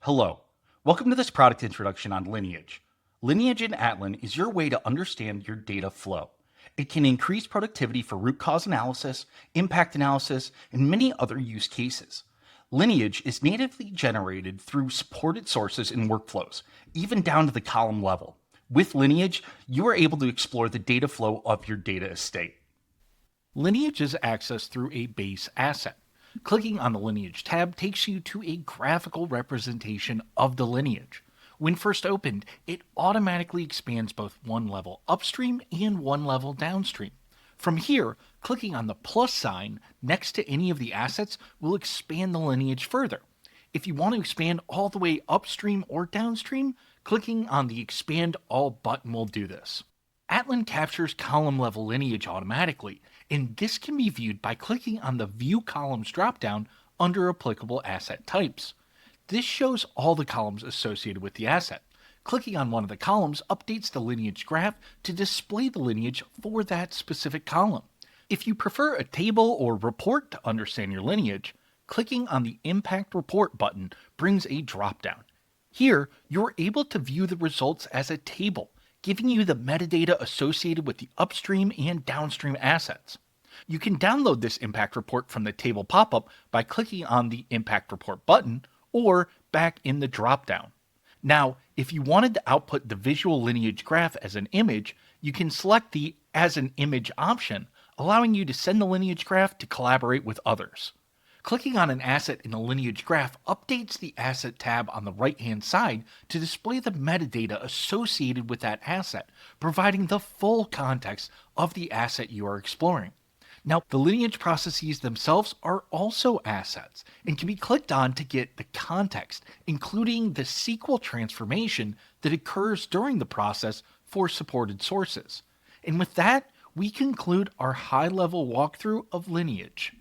Hello. Welcome to this product introduction on Lineage. Lineage in Atlan is your way to understand your data flow. It can increase productivity for root cause analysis, impact analysis, and many other use cases. Lineage is natively generated through supported sources and workflows, even down to the column level. With Lineage, you are able to explore the data flow of your data estate. Lineage is accessed through a base asset. Clicking on the Lineage tab takes you to a graphical representation of the lineage. When first opened, it automatically expands both one level upstream and one level downstream. From here, clicking on the plus sign next to any of the assets will expand the lineage further. If you want to expand all the way upstream or downstream, clicking on the Expand All button will do this. Atlan captures column level lineage automatically, and this can be viewed by clicking on the View Columns dropdown under applicable asset types. This shows all the columns associated with the asset. Clicking on one of the columns updates the lineage graph to display the lineage for that specific column. If you prefer a table or report to understand your lineage, clicking on the Impact Report button brings a dropdown. Here, you're able to view the results as a table, giving you the metadata associated with the upstream and downstream assets. You can download this impact report from the table pop-up by clicking on the Impact Report button or back in the dropdown. Now, if you wanted to output the visual lineage graph as an image, you can select the As an Image option, allowing you to send the lineage graph to collaborate with others. Clicking on an asset in the lineage graph updates the Asset tab on the right-hand side to display the metadata associated with that asset, providing the full context of the asset you are exploring. Now, the lineage processes themselves are also assets and can be clicked on to get the context, including the SQL transformation that occurs during the process for supported sources. And with that, we conclude our high-level walkthrough of Lineage.